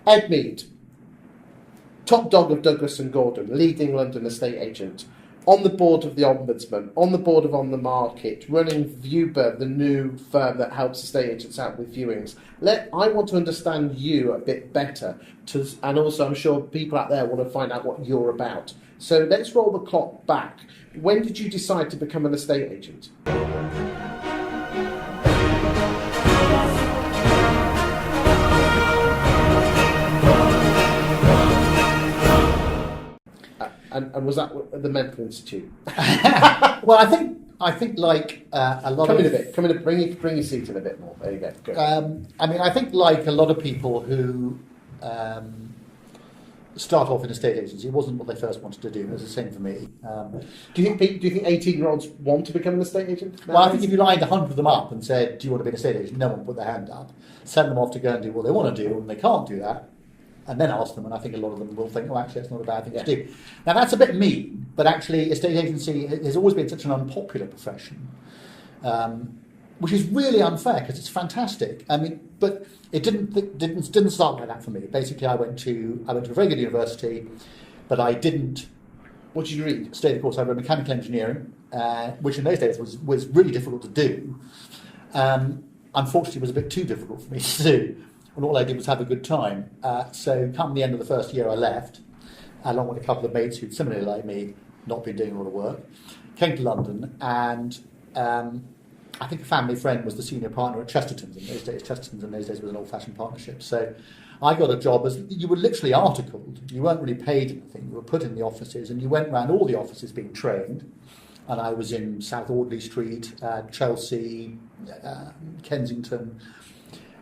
Ed Mead, top dog of Douglas and Gordon, leading London estate agent, on the board of the Ombudsman, on the board of On the Market, running Viewber, the new firm that helps estate agents out with viewings. I want to understand you a bit better, and also I'm sure people out there want to find out what you're about. So let's roll the clock back. When did you decide to become an estate agent? And was that at the Mental Institute? Well, I think like a lot Come in a bit. Bring your seat in a bit more. There you go. Good. I think like a lot of people who start off in estate agency, it wasn't what they first wanted to do. It was the same for me. Do you think 18-year-olds want to become an estate agent nowadays? Well, I think if you lined 100 of them up and said, "Do you want to be an estate agent?" no one would put their hand up. Send them off to go and do what they want to do, and they can't do that. And then ask them, and I think a lot of them will think, "Oh, actually, that's not a bad thing to do." Now, that's a bit mean, but actually, estate agency has always been such an unpopular profession, which is really unfair because it's fantastic. I mean, but it didn't start like that for me. Basically, I went to a very good university, but I didn't. What did you read? Studied the course. I read mechanical engineering, which in those days was really difficult to do. Unfortunately, it was a bit too difficult for me to do. And all I did was have a good time. So come the end of the first year, I left, along with a couple of mates who'd similarly like me, not been doing a lot of work, came to London, and I think a family friend was the senior partner at Chesterton's in those days. Chesterton's in those days was an old-fashioned partnership. So I got a job as, you were literally articled. You weren't really paid anything. You were put in the offices, and you went around all the offices being trained. And I was in South Audley Street, Chelsea, Kensington,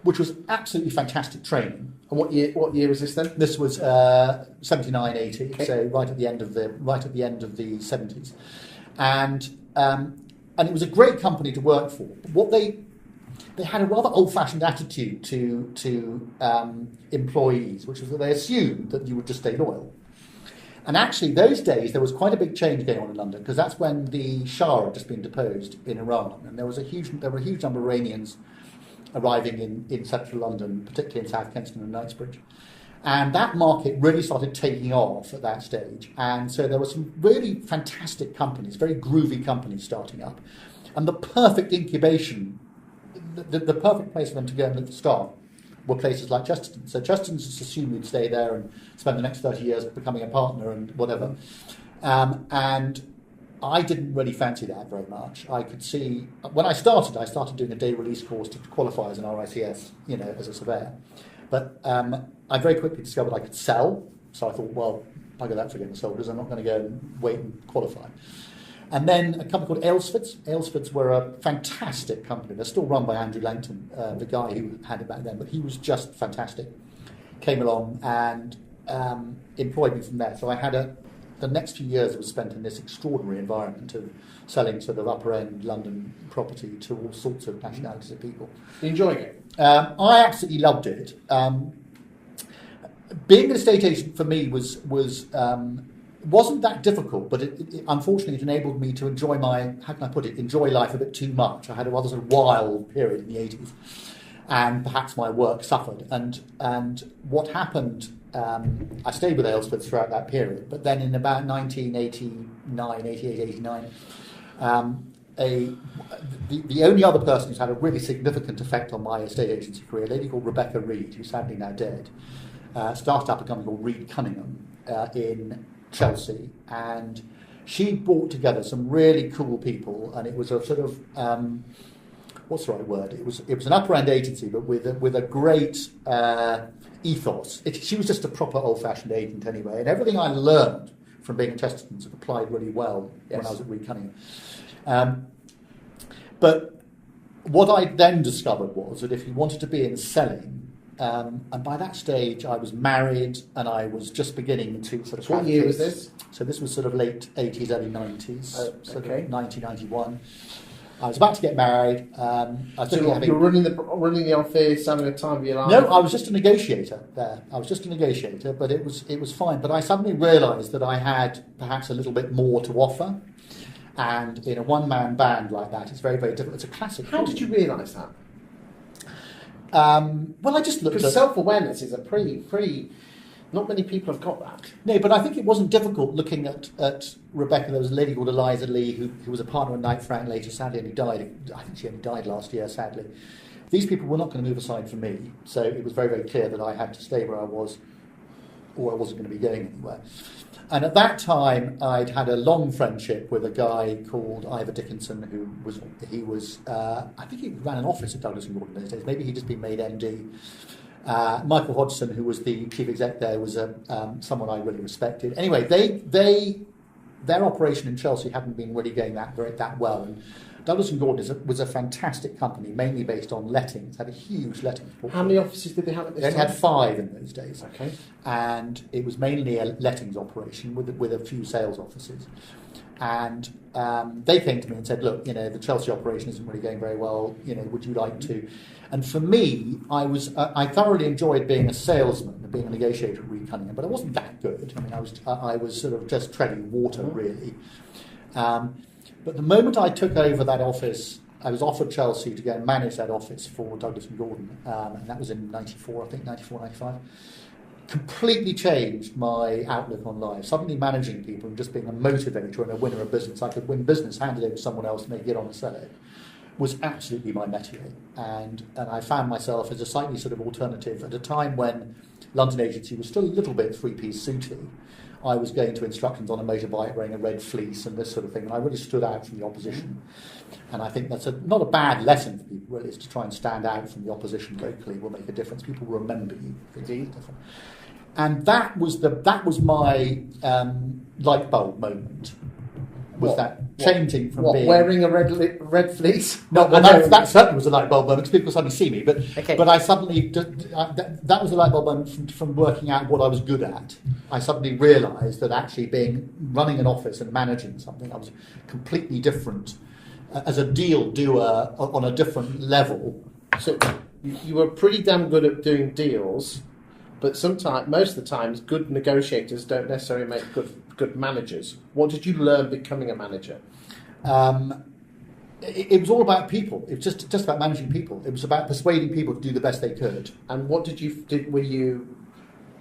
which was absolutely fantastic training. And what year was this then? This was 79, 80, okay. So right at the end of the 70s, and it was a great company to work for. But what they had a rather old-fashioned attitude to employees, which was that they assumed that you would just stay loyal. And actually, those days there was quite a big change going on in London because that's when the Shah had just been deposed in Iran, and there were a huge number of Iranians arriving in central London, particularly in South Kensington and Knightsbridge. And that market really started taking off at that stage. And so there were some really fantastic companies, very groovy companies starting up. And the perfect incubation, the perfect place for them to go and look for staff were places like Chesterton's. So Chesterton's just assumed we'd stay there and spend the next 30 years becoming a partner and whatever. And I didn't really fancy that very much. I could see, when I started doing a day release course to qualify as an RICS, as a surveyor. But I very quickly discovered I could sell. So I thought, well, bugger that for getting soldiers. I'm not going to go and wait and qualify. And then a company called Aylesfords. Aylesfords were a fantastic company. They're still run by Andrew Langton, the guy who had it back then, but he was just fantastic. Came along and employed me from there. So I had the next few years was spent in this extraordinary environment of selling sort of upper-end London property to all sorts of nationalities of people. You enjoying it? I absolutely loved it. Being an estate agent for me wasn't that difficult, but unfortunately it enabled me to enjoy enjoy life a bit too much. I had a rather sort of wild period in the 80s, and perhaps my work suffered. And what happened, I stayed with Aylesfords throughout that period, but then in about 1989, 88, 89, the only other person who's had a really significant effect on my estate agency career, a lady called Rebecca Reed, who's sadly now dead, started up a company called Reed Cunningham in Chelsea, and she brought together some really cool people, and it was a sort of what's the right word? It was an upper end agency, but with a great ethos. She was just a proper old fashioned agent anyway, and everything I learned from being at Chesterton's applied really well when I was at Reed Cunningham. But what I then discovered was that if you wanted to be in selling, and by that stage I was married and I was just beginning to sort of... What year was this? So this was sort of late 80s, early 90s, sort okay. of 1991. I was about to get married. You were running the office, having a time of your life? No, I was just a negotiator there. But it was fine. But I suddenly realised that I had perhaps a little bit more to offer. And in a one-man band like that, it's very, very difficult. It's a classic. How did you realise that? Well, I just looked Because at... self-awareness is a pretty. Not many people have got that. No, but I think it wasn't difficult looking at Rebecca. There was a lady called Eliza Lee who was a partner at Knight Frank later, sadly only died. I think she only died last year, sadly. These people were not going to move aside from me, so it was very, very clear that I had to stay where I was, or I wasn't going to be going anywhere. And at that time, I'd had a long friendship with a guy called Ivor Dickinson, I think he ran an office at Douglas and Gordon those days. Maybe he'd just been made MD. Michael Hodgson, who was the chief exec there, was someone I really respected. Anyway, their operation in Chelsea hadn't been really going that well. And Douglas and Gordon was a fantastic company, mainly based on lettings. Had a huge lettings portfolio. How many offices did they have at this time? They had 5 in those days. Okay. And it was mainly a lettings operation with a few sales offices. And they came to me and said, look, the Chelsea operation isn't really going very well. Would you like to? And for me, I thoroughly enjoyed being a salesman and being a negotiator at Reed Cunningham, but I wasn't that good. I mean, I was sort of just treading water, really. But the moment I took over that office, I was offered Chelsea to go and manage that office for Douglas and Gordon, and that was in 94, I think, 94, 95. Completely changed my outlook on life. Suddenly managing people and just being a motivator and a winner of business. I could win business, hand it over to someone else and they get on and sell it, was absolutely my métier. And I found myself as a slightly sort of alternative at a time when London agency was still a little bit three-piece suity. I was going to instructions on a motorbike wearing a red fleece and this sort of thing, and I really stood out from the opposition. And I think that's not a bad lesson for people, really, is to try and stand out from the opposition locally will make a difference. People will remember you. Indeed. And that was my light bulb moment. Changing from being... wearing a red fleece? No, that certainly was a light bulb moment, because people suddenly see me. But I suddenly... that was a light bulb moment from working out what I was good at. I suddenly realised that actually running an office and managing something, I was completely different as a deal doer on a different level. So you were pretty damn good at doing deals, but most of the times, good negotiators don't necessarily make good managers. What did you learn becoming a manager? It was all about people. It was just about managing people. It was about persuading people to do the best they could. And what were you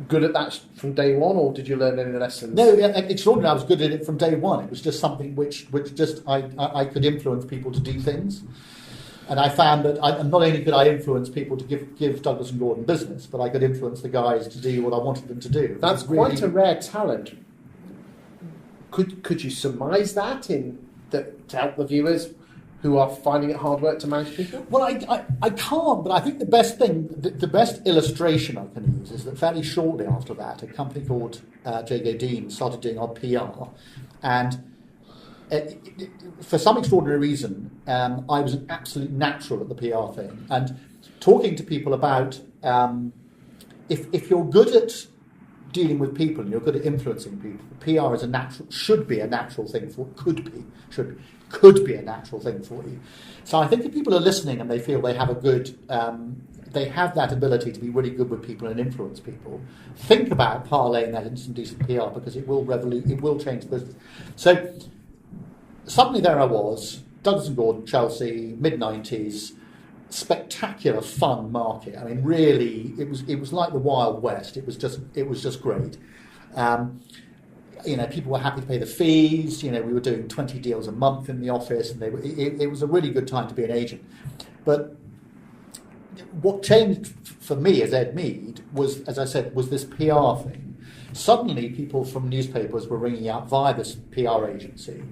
good at that from day one, or did you learn any lessons? No, extraordinary. I was good at it from day one. It was just something which I could influence people to do things. And I found that not only could I influence people to give Douglas and Gordon business, but I could influence the guys to do what I wanted them to do. That's quite a rare talent. Could you surmise that to help the viewers who are finding it hard work to manage people? Well, I can't, but I think the best thing, the best illustration I can use is that fairly shortly after that, a company called J.G. Dean started doing our PR, and for some extraordinary reason, I was an absolute natural at the PR thing. And talking to people about if you're good at dealing with people and you're good at influencing people, PR is should be a natural thing could be a natural thing for you. So I think if people are listening and they feel they have they have that ability to be really good with people and influence people, think about parlaying that into some decent PR, because it will change the business. So suddenly there I was, Douglas and Gordon, Chelsea, mid-90s, spectacular, fun market. I mean, really, it was like the Wild West. It was just great. People were happy to pay the fees. We were doing 20 deals a month in the office, and it was a really good time to be an agent. But what changed for me as Ed Mead was, as I said, was this PR thing. Suddenly, people from newspapers were ringing out via this PR agency,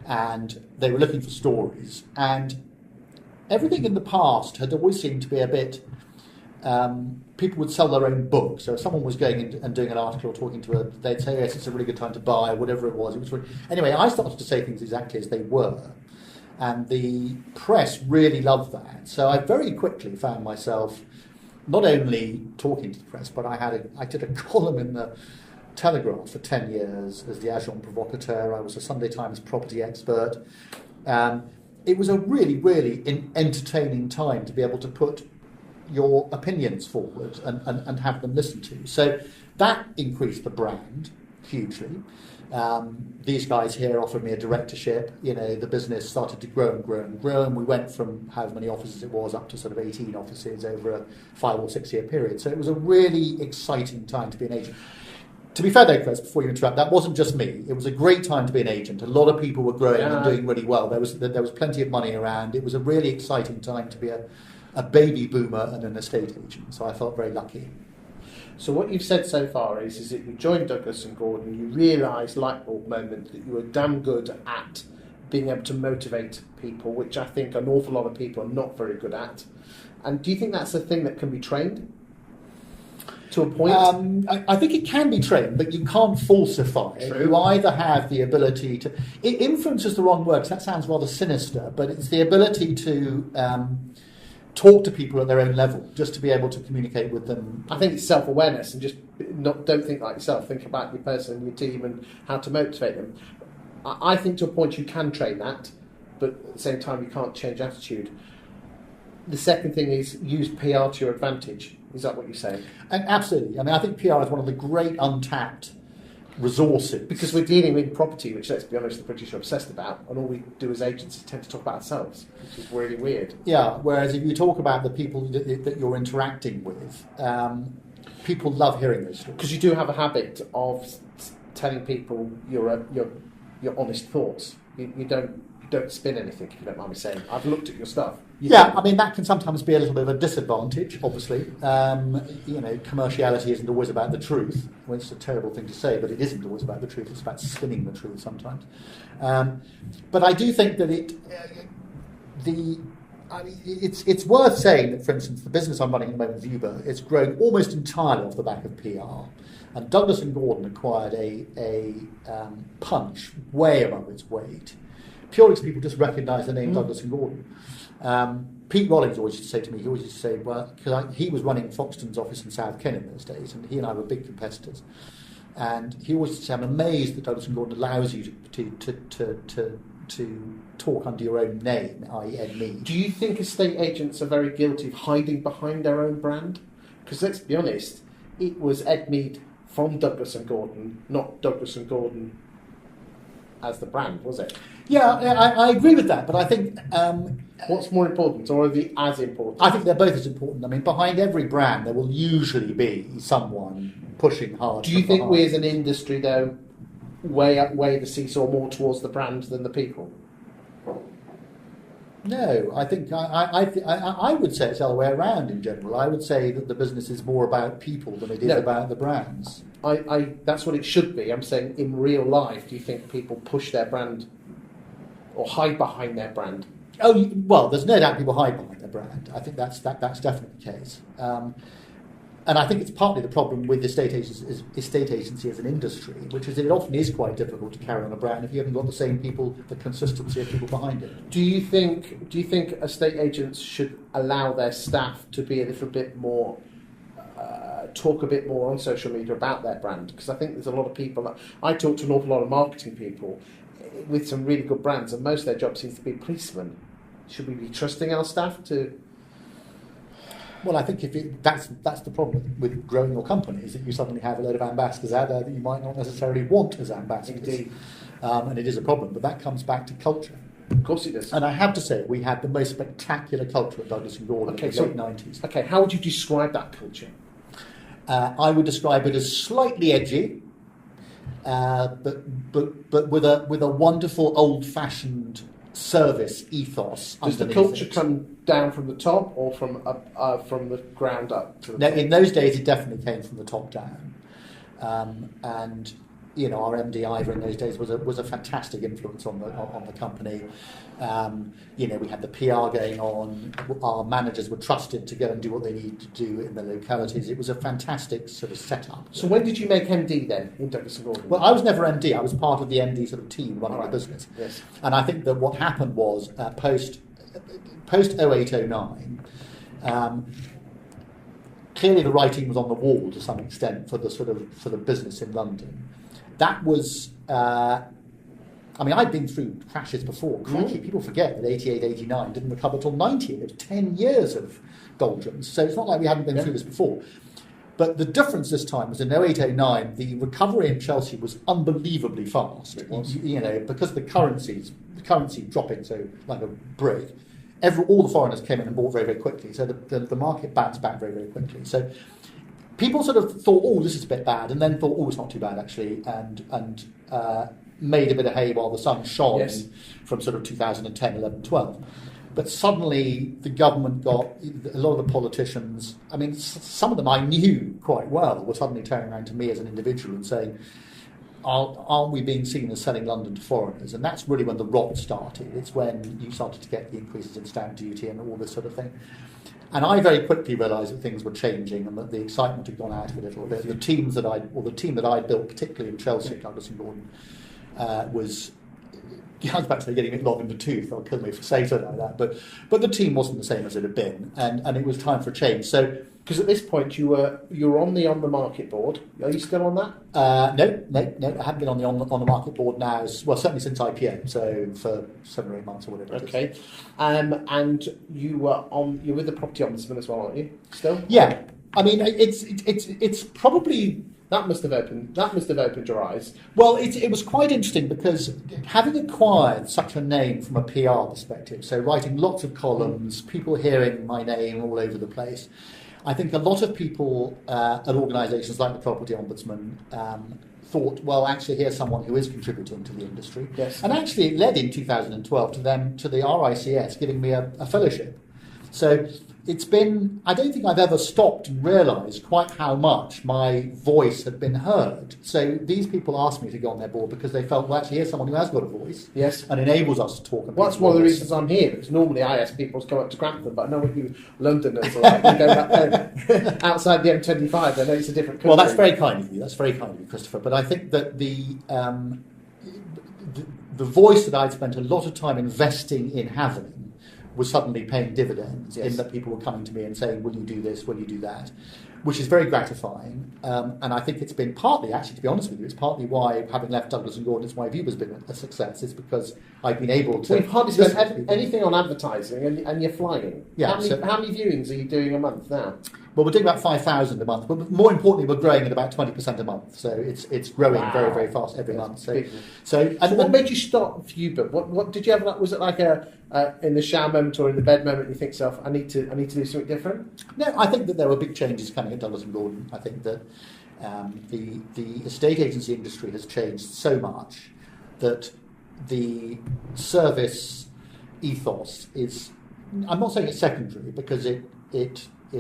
and they were looking for stories. And everything in the past had always seemed to be a bit... people would sell their own book. So if someone was going in and doing an article or talking to they'd say, yes, it's a really good time to buy, whatever it was. Anyway, I started to say things exactly as they were. And the press really loved that. So I very quickly found myself not only talking to the press, but I did a column in the Telegraph for 10 years as the agent provocateur. I was a Sunday Times property expert. It was a really, really entertaining time to be able to put your opinions forward and have them listened to. So that increased the brand hugely. These guys here offered me a directorship. The business started to grow and grow and grow, and we went from however many offices it was up to sort of 18 offices over a 5 or 6 year period. So it was a really exciting time to be an agent. To be fair though, Chris, before you interrupt, that wasn't just me. It was a great time to be an agent. A lot of people were growing and doing really well. There was plenty of money around. It was a really exciting time to be a baby boomer and an estate agent. So I felt very lucky. So what you've said so far is that you joined Douglas and Gordon, you realised, light bulb moment, that you were damn good at being able to motivate people, which I think an awful lot of people are not very good at. And do you think that's a thing that can be trained to a point? I think it can be trained, but you can't falsify it. True. You either have the ability to... Influence is the wrong word, 'cause that sounds rather sinister, but it's the ability to... talk to people at their own level, just to be able to communicate with them. I think it's self-awareness and just don't think like yourself. Think about your person and your team and how to motivate them. I think to a point you can train that, but at the same time you can't change attitude. The second thing is use PR to your advantage. Is that what you're saying? And absolutely. I mean, I think PR is one of the great untapped resources. Because we're dealing with property, which, let's be honest, the British are obsessed about, and all we do as agents is tend to talk about ourselves, which is really weird. Yeah, whereas if you talk about the people that you're interacting with, people love hearing those stories. Because you do have a habit of telling people your honest thoughts. You don't spin anything, if you don't mind me saying. I've looked at your stuff. I mean, that can sometimes be a little bit of a disadvantage, obviously. Commerciality isn't always about the truth. Well, it's a terrible thing to say, but it isn't always about the truth. It's about spinning the truth sometimes. But I do think that it's worth saying that, for instance, the business I'm running at the moment, Viewber, it's grown almost entirely off the back of PR. And Douglas and Gordon acquired a punch way above its weight, purely because people just recognise the name Douglas and Gordon. Pete Rollins always used to say to me, well, because he was running Foxton's office in South Ken in those days, and he and I were big competitors. And he always used to say, I'm amazed that Douglas and Gordon allows you to talk under your own name, i.e. Ed Mead. Do you think estate agents are very guilty of hiding behind their own brand? Because let's be honest, it was Ed Mead from Douglas and Gordon, not Douglas and Gordon as the brand, was it? Yeah, I agree with that, but I think... what's more important, or are they as important? I think they're both as important. I mean, behind every brand there will usually be someone pushing hard. Do you think we as an industry, though, weigh the seesaw more towards the brand than the people? No, I think I would say it's the other way around in general. I would say that the business is more about people than it is about the brands. That's what it should be. I'm saying in real life, do you think people push their brand or hide behind their brand? Oh, well, there's no doubt people hide behind their brand. I think that's definitely the case. And I think it's partly the problem with estate agency as an industry, which is that it often is quite difficult to carry on a brand if you haven't got the same people, the consistency of people behind it. Do you think estate agents should allow their staff to be a little bit more, talk a bit more on social media about their brand? Because I think there's a lot of people, I talk to an awful lot of marketing people with some really good brands, and most of their job seems to be policemen. Should we be trusting our staff to... Well, I think that's the problem with growing your company, is that you suddenly have a load of ambassadors out there that you might not necessarily want as ambassadors. Indeed. And it is a problem, but that comes back to culture. Of course it does. And I have to say, we had the most spectacular culture at Douglas and Gordon in the late 90s. Okay, how would you describe that culture? I would describe it as slightly edgy, but with a wonderful old-fashioned service ethos. Does the culture come down from the top or from the ground up? To the top? In those days, it definitely came from the top down, and our MD Ivor in those days was a fantastic influence on the company. We had the PR going on. Our managers were trusted to go and do what they needed to do in the localities. It was a fantastic sort of setup. So when did you make MD then in Douglas and Gordon? Well, I was never MD. I was part of the MD sort of team running the business. Yes. And I think that what happened was post 0809. Clearly, the writing was on the wall to some extent for the business in London. That was. I'd been through crashes before. People forget that 88, 89 didn't recover till 90. It was 10 years of doldrums. So it's not like we hadn't been through this before. But the difference this time was in 0809, the recovery in Chelsea was unbelievably fast. It was. Because the currency dropping so like a brick, all the foreigners came in and bought very, very quickly. So the market bounced back very, very quickly. So people sort of thought, oh, this is a bit bad, and then thought, oh, it's not too bad actually, and made a bit of hay while the sun shone from sort of 2010, 11, 12. But suddenly the government got, a lot of the politicians, I mean, some of them I knew quite well, were suddenly turning around to me as an individual and saying, aren't we being seen as selling London to foreigners? And that's really when the rot started. It's when you started to get the increases in stamp duty and all this sort of thing. And I very quickly realised that things were changing and that the excitement had gone out of it a little bit. The team that I built, particularly in Chelsea, Douglas and Gordon, was... I was about to say getting it long in the tooth. They'll kill me for saying something like that. But the team wasn't the same as it had been, and it was time for a change. So, because at this point you were on the market board. Are you still on that? No. I haven't been on the market board now. Certainly since IPO. So for 7 or 8 months or whatever. Okay. And you're with the property ombudsman as well, aren't you? Still? Yeah. I mean, it's probably. That must have opened your eyes. Well, it was quite interesting because having acquired such a name from a PR perspective, so writing lots of columns, people hearing my name all over the place, I think a lot of people at organisations like the Property Ombudsman thought, well, actually, here's someone who is contributing to the industry. Yes. And actually, it led in 2012 to the RICS giving me a fellowship. So it's been, I don't think I've ever stopped and realised quite how much my voice had been heard. So these people asked me to go on their board because they felt, well, actually, here's someone who has got a voice. Yes. And enables us to talk. Well, that's one of the reasons I'm here, because normally I ask people to come up to Grantham, but I know what you Londoners are like. You go back home outside the M25, I know it's a different country. Well, that's very kind of you. That's very kind of you, Christopher. But I think that the voice that I'd spent a lot of time investing in having was suddenly paying dividends in that people were coming to me and saying, will you do this, will you do that, which is very gratifying. And I think it's been partly, actually, to be honest with you, it's partly why, having left Douglas and Gordon, it's why Viewber's been a success. It's because I've been able to... We've hardly spent anything on advertising, and you're flying. Yeah, how many viewings are you doing a month now? Well, we're doing about 5,000 a month, but more importantly, we're growing at about 20% a month. So it's growing very, very fast every month. So what made you start Viewber? What did you have? Was it like in the shower moment or in the bed moment? You think to yourself, I need to do something different? No, I think that there were big changes coming at Douglas and Gordon. I think that the estate agency industry has changed so much that the service ethos is. I'm not saying it's secondary because it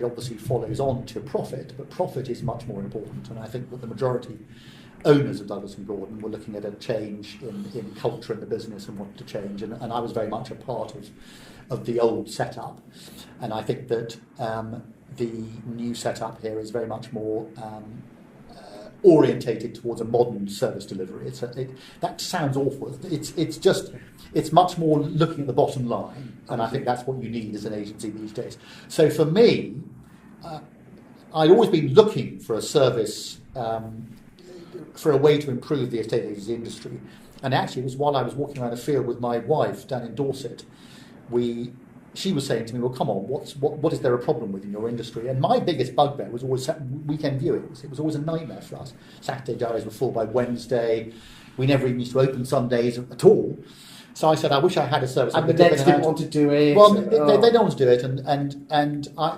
obviously follows on to profit, but profit is much more important. And I think that the majority owners of Douglas and Gordon were looking at a change in culture in the business and wanted to change. And I was very much a part of the old setup. And I think that the new setup here is very much more orientated towards a modern service delivery. That sounds awful. It's much more looking at the bottom line, and I think that's what you need as an agency these days. So for me, I'd always been looking for a service, for a way to improve the estate agency industry. And actually, it was while I was walking around the field with my wife down in Dorset, she was saying to me, well, come on, what is there a problem with in your industry? And my biggest bugbear was always weekend viewings. It was always a nightmare for us. Saturday diaries were full by Wednesday. We never even used to open Sundays at all. So I said, I wish I had a service. And the Neds didn't want to do it. Well, they don't want to do it.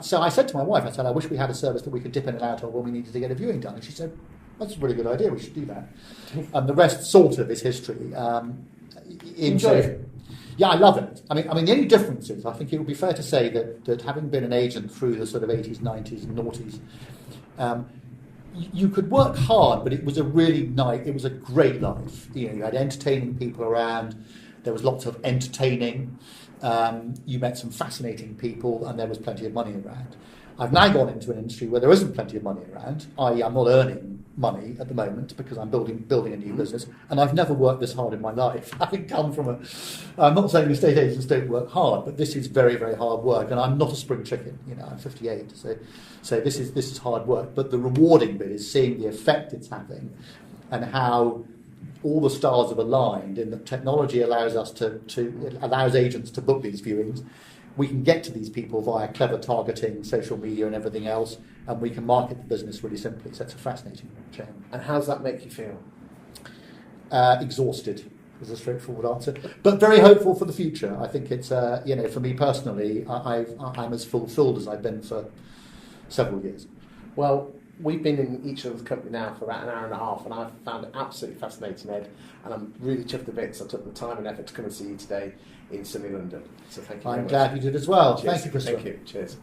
So I said to my wife, I said, I wish we had a service that we could dip in and out of when we needed to get a viewing done. And she said, that's a really good idea, we should do that. And the rest sort of is history. Enjoy it. Yeah, I love it. I mean, the only difference is, I think it would be fair to say that having been an agent through the sort of 80s, 90s and noughties, you could work hard, but it was a great life. You had entertaining people around, there was lots of entertaining, you met some fascinating people, and there was plenty of money around. I've now gone into an industry where there isn't plenty of money around, i.e. I'm not earning money at the moment because I'm building a new business, and I've never worked this hard in my life. Having come from I'm not saying estate agents don't work hard, but this is very, very hard work, and I'm not a spring chicken. I'm 58, so this is hard work. But the rewarding bit is seeing the effect it's having, and how all the stars have aligned, and that technology allows us allows agents to book these viewings. we can get to these people via clever targeting, social media and everything else, and we can market the business really simply. So it's a fascinating chain. And how does that make you feel? Exhausted is a straightforward answer, but very hopeful for the future. I think it's, for me personally, I'm as fulfilled as I've been for several years. Well, we've been in each other's company now for about an hour and a half, and I've found it absolutely fascinating, Ed, and I'm really chuffed to bits I took the time and effort to come and see you today in sunny London. So thank you very much. I'm glad you did as well. Cheers. Thank you, Christopher. Thank you. Cheers.